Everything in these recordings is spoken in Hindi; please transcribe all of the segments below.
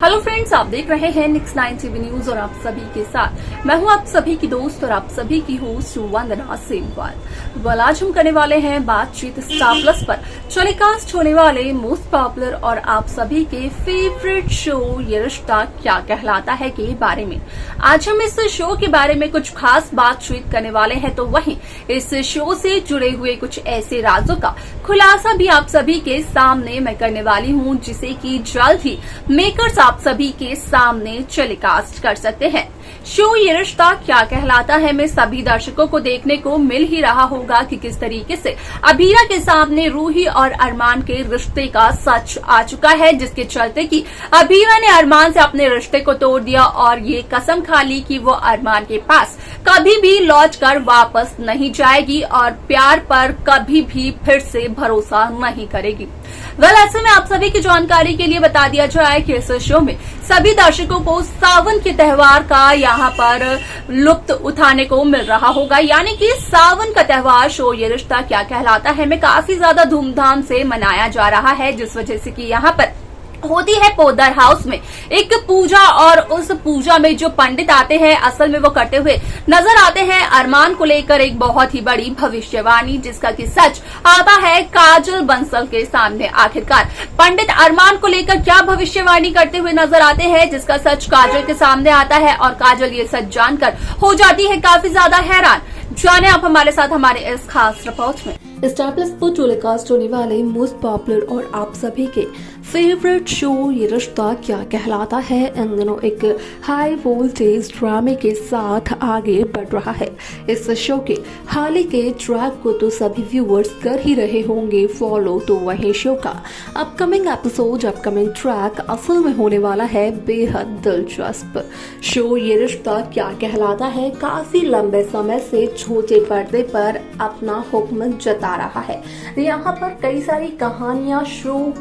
हेलो फ्रेंड्स, आप देख रहे हैं Next 9 टीवी न्यूज और आप सभी के साथ मैं हूं आप सभी की दोस्त और आप सभी की होस्ट वंदना सेमवाल। आज हम करने वाले हैं बातचीत स्टार प्लस पर टेलीकास्ट होने वाले मोस्ट पॉपुलर और आप सभी के फेवरेट शो ये रिश्ता क्या कहलाता है के बारे में। आज हम इस शो के बारे में कुछ खास बातचीत करने वाले हैं, तो वहीं इस शो से जुड़े हुए कुछ ऐसे राजों का खुलासा भी आप सभी के सामने मैं करने वाली हूं, जिसे कि जल्द ही मेकर्स आप सभी के सामने टेलीकास्ट कर सकते हैं। शो ये रिश्ता क्या कहलाता है में सभी दर्शकों को देखने को मिल ही रहा होगा कि किस तरीके से अभीरा के सामने रूही और अरमान के रिश्ते का सच आ चुका है, जिसके चलते कि अभीरा ने अरमान से अपने रिश्ते को तोड़ दिया और ये कसम खा ली कि वो अरमान के पास कभी भी लौट कर वापस नहीं जाएगी और प्यार पर कभी भी फिर से भरोसा नहीं करेगी। ऐसे में आप सभी की जानकारी के लिए बता दिया जाए कि इस शो में सभी दर्शकों को सावन के त्योहार का यहाँ पर लुत्फ उठाने को मिल रहा होगा, यानी कि सावन का त्योहार शो ये रिश्ता क्या कहलाता है में काफी ज्यादा धूमधाम से मनाया जा रहा है, जिस वजह से कि यहाँ पर होती है पोदार हाउस में एक पूजा और उस पूजा में जो पंडित आते हैं असल में वो करते हुए नजर आते हैं अरमान को लेकर एक बहुत ही बड़ी भविष्यवाणी, जिसका कि सच आता है काजल बंसल के सामने। आखिरकार पंडित अरमान को लेकर क्या भविष्यवाणी करते हुए नजर आते हैं, जिसका सच काजल के सामने आता है और काजल ये सच जानकर हो जाती है काफी ज्यादा हैरान। जाने आप हमारे साथ हमारे इस खास रिपोर्ट में। स्टार प्लस पर टेलीकास्ट होने वाले मोस्ट पॉपुलर और आप सभी के फेवरेट शो ये रिश्ता क्या कहलाता है इन दिनों एक हाई वोल्टेज ड्रामे के साथ आगे बढ़ रहा है। इस शो के हाल ही के ट्रैक को तो सभी व्यूअर्स कर ही रहे होंगे फॉलो, तो वही शो का अपकमिंग एपिसोड अपकमिंग ट्रैक असल में होने वाला है बेहद दिलचस्प। शो ये रिश्ता क्या कहलाता है काफी लंबे समय से छोटे पर्दे पर अपना हुक्म जता रहा है। यहाँ पर कई सारी कहानियां शो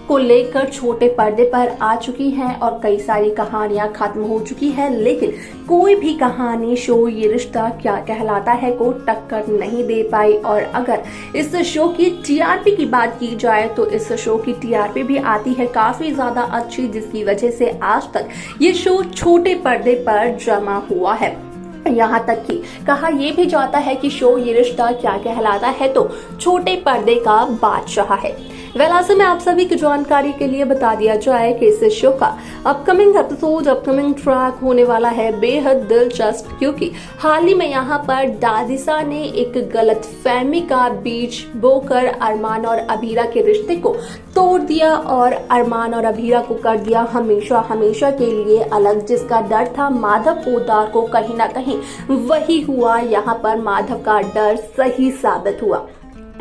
को लेकर छोटे पर्दे पर आ चुकी हैं और कई सारी कहानियां खत्म हो चुकी है, लेकिन कोई भी कहानी शो ये रिश्ता क्या कहलाता है को टक्कर नहीं दे पाई। और अगर इस शो की टीआरपी की बात की जाए तो इस शो की टीआरपी भी आती है काफी ज्यादा अच्छी, जिसकी वजह से आज तक ये शो छोटे पर्दे पर जमा हुआ है। यहाँ तक कि कहा यह भी जाता है कि शो ये रिश्ता क्या कहलाता है तो छोटे पर्दे का बादशाह है। ऐसे में आप सभी की जानकारी के लिए बता दिया जाए कि इस शो का अपकमिंग एपिसोड अपकमिंग ट्रैक होने वाला है बेहद दिलचस्प, क्योंकि हाल ही में यहाँ पर दादिसा ने एक गलत फहमी का बीज बोकर अरमान और अभीरा के रिश्ते को तोड़ दिया और अरमान और अभीरा को कर दिया हमेशा हमेशा के लिए अलग। जिसका डर था माधव पोद्दार को, कहीं ना कहीं वही हुआ। यहाँ पर माधव का डर सही साबित हुआ,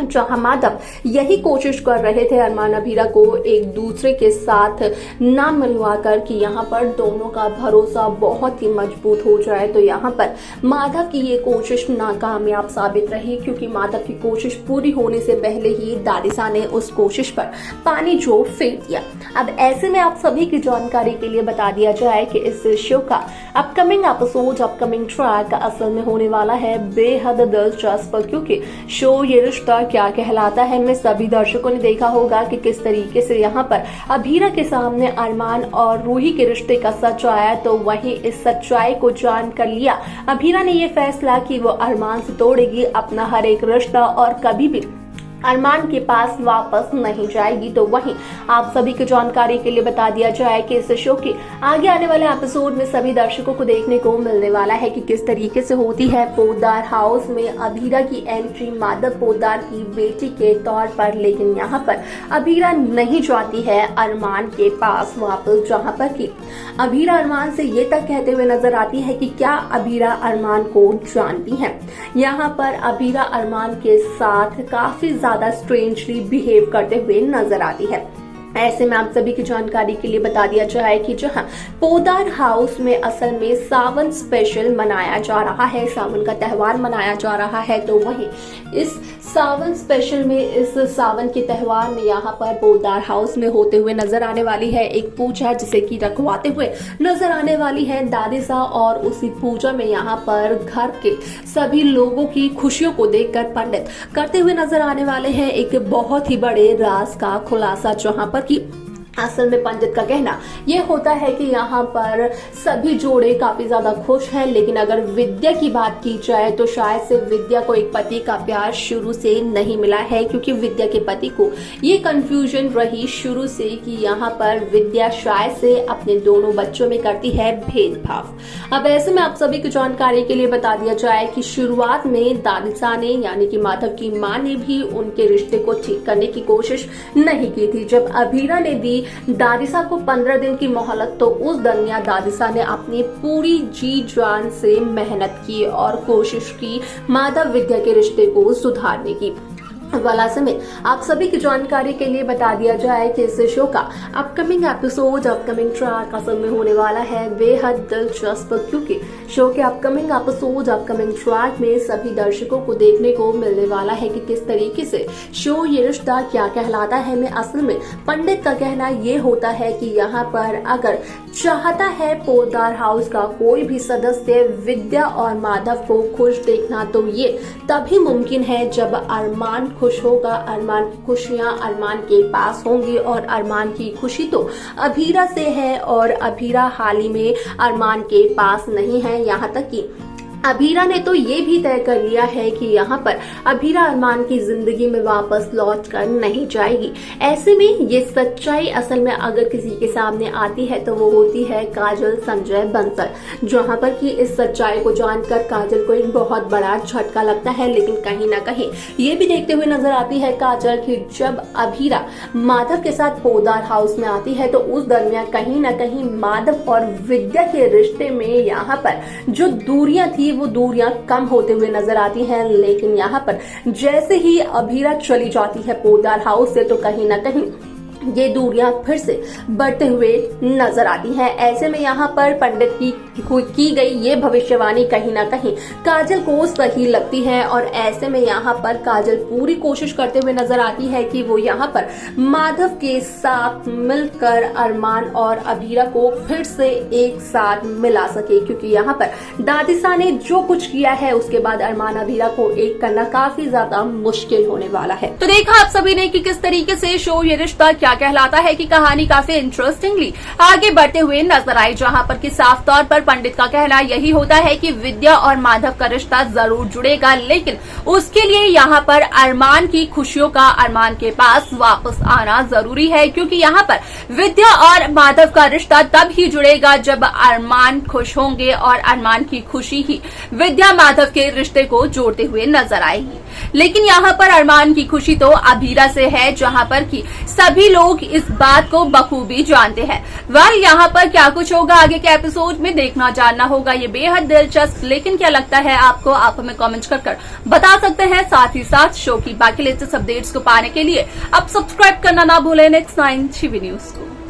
जहां माधव यही कोशिश कर रहे थे अरमान अभीरा को एक दूसरे के साथ ना मिलवाकर कि यहाँ पर दोनों का भरोसा बहुत ही मजबूत हो जाए, तो यहाँ पर माधव की ये कोशिश नाकामयाब साबित रही, क्योंकि माधव की कोशिश पूरी होने से पहले ही दादिसा ने उस कोशिश पर पानी जो फेंक दिया। अब ऐसे में आप सभी की जानकारी के लिए बता दिया जाए कि इस शो का अपकमिंग एपिसोड अपकमिंग ट्रैक असल में होने वाला है बेहद दिलचस्प, क्योंकि शो ये रिश्ता क्या कहलाता है में सभी दर्शकों ने देखा होगा कि किस तरीके से यहाँ पर अभीरा के सामने अरमान और रूही के रिश्ते का सच आया, तो वहीं इस सच्चाई को जान कर लिया अभीरा ने ये फैसला कि वो अरमान से तोड़ेगी अपना हर एक रिश्ता और कभी भी अरमान के पास वापस नहीं जाएगी। तो वहीं आप सभी की जानकारी के लिए बता दिया जाए कि इस शो के आगे आने वाले एपिसोड में सभी दर्शकों को देखने को मिलने वाला है कि किस तरीके से होती है पोद्दार हाउस में अभीरा की एंट्री माधव पोद्दार की बेटी के तौर पर, लेकिन यहाँ पर अभीरा नहीं जाती है अरमान के पास वापस, जहाँ पर कि अभीरा अरमान से ये तक कहते हुए नजर आती है कि क्या अभीरा अरमान को जानती है। यहाँ पर अभीरा अरमान के साथ काफी ज्यादा स्ट्रेंजली बिहेव करते हुए नजर आती है। ऐसे में आप सभी की जानकारी के लिए बता दिया जाए कि जहां पोद्दार हाउस में असल में सावन स्पेशल मनाया जा रहा है, सावन का त्योहार मनाया जा रहा है, तो वहीं इस सावन स्पेशल में इस सावन के त्योहार में यहाँ पर पोद्दार हाउस में होते हुए नजर आने वाली है एक पूजा, जिसे कि रखवाते हुए नजर आने वाली है दादिसा। और उसी पूजा में यहाँ पर घर के सभी लोगों की खुशियों को देखकर पंडित करते हुए नजर आने वाले हैं एक बहुत ही बड़े राज का खुलासा, जहाँ पर कि असल में पंडित का कहना ये होता है कि यहाँ पर सभी जोड़े काफी ज्यादा खुश हैं, लेकिन अगर विद्या की बात की जाए तो शायद से विद्या को एक पति का प्यार शुरू से नहीं मिला है, क्योंकि विद्या के पति को ये कंफ्यूजन रही शुरू से कि यहाँ पर विद्या शायद से अपने दोनों बच्चों में करती है भेदभाव। अब ऐसे में आप सभी की जानकारी के लिए बता दिया जाए कि शुरुआत में दादिसा ने यानी कि माधव की मां ने भी उनके रिश्ते को ठीक करने की कोशिश नहीं की थी। जब अभीरा ने दी दादिसा को 15 दिन की मोहलत, तो उस दरमियान दादिसा ने अपनी पूरी जी जान से मेहनत की और कोशिश की माधव विद्या के रिश्ते को सुधारने की। वालासे में आप सभी की जानकारी के लिए बता दिया जाए कि इस शो का अपकमिंग एपिसोड, अपकमिंग ट्रैक असल में होने वाला है बेहद दिलचस्प, क्योंकि शो के अपकमिंग एपिसोड, अपकमिंग ट्रैक में सभी दर्शकों को देखने को मिलने वाला है कि किस तरीके से शो ये रिश्ता क्या कहलाता है में असल में पंडित का कहना ये होता है कि यहाँ पर अगर चाहता है पोद्दार हाउस का कोई भी सदस्य विद्या और माधव को खुश देखना, तो ये तभी मुमकिन है जब अरमान खुश होगा, अरमान की खुशियां अरमान के पास होंगी, और अरमान की खुशी तो अभीरा से है और अभीरा हाल ही में अरमान के पास नहीं है। यहाँ तक कि अभीरा ने तो ये भी तय कर लिया है कि यहाँ पर अभीरा अरमान की जिंदगी में वापस लौट कर नहीं जाएगी। ऐसे में ये सच्चाई असल में अगर किसी के सामने आती है तो वो होती है काजल संजय बंसल, जहाँ पर कि इस सच्चाई को जानकर काजल को एक बहुत बड़ा झटका लगता है। लेकिन कहीं ना कहीं ये भी देखते हुए नजर आती है काजल कि जब अभीरा माधव के साथ पोद्दार हाउस में आती है तो उस दरमियान कहीं ना कहीं माधव और विद्या के रिश्ते में यहाँ पर जो दूरियां थी वो दूरियां कम होते हुए नजर आती हैं। लेकिन यहाँ पर जैसे ही अभीरा चली जाती है पोद्दार हाउस से तो कहीं ना कहीं ये दूरियां फिर से बढ़ते हुए नजर आती हैं। ऐसे में यहाँ पर पंडित की गई ये भविष्यवाणी कहीं ना कहीं काजल को सही लगती है, और ऐसे में यहाँ पर काजल पूरी कोशिश करते हुए नजर आती है कि वो यहाँ पर माधव के साथ मिलकर अरमान और अभीरा को फिर से एक साथ मिला सके, क्योंकि यहाँ पर दादिसा ने जो कुछ किया है उसके बाद अरमान अभीरा को एक करना काफी ज्यादा मुश्किल होने वाला है। तो देखा आप सभी ने कि किस तरीके से शो ये रिश्ता क्या कहलाता है कि कहानी काफी इंटरेस्टिंगली आगे बढ़ते हुए नजर आई, जहां पर कि साफ तौर पर पंडित का कहना यही होता है कि विद्या और माधव का रिश्ता जरूर जुड़ेगा, लेकिन उसके लिए यहाँ पर अरमान की खुशियों का अरमान के पास वापस आना जरूरी है, क्योंकि यहाँ पर विद्या और माधव का रिश्ता तब ही जुड़ेगा जब अरमान खुश होंगे और अरमान की खुशी ही विद्या माधव के रिश्ते को जोड़ते हुए नजर आएगी। लेकिन यहाँ पर अरमान की खुशी तो अभीरा से है, जहाँ पर कि सभी लोग इस बात को बखूबी जानते हैं। वेल यहाँ पर क्या कुछ होगा आगे के एपिसोड में देखना जानना होगा, ये बेहद दिलचस्प। लेकिन क्या लगता है आपको, आप हमें कमेंट कर बता सकते हैं। साथ ही साथ शो की बाकी लेटेस्ट अपडेट्स को पाने के लिए आप सब्सक्राइब करना ना भूलें नेक्स्ट 9 टीवी न्यूज को।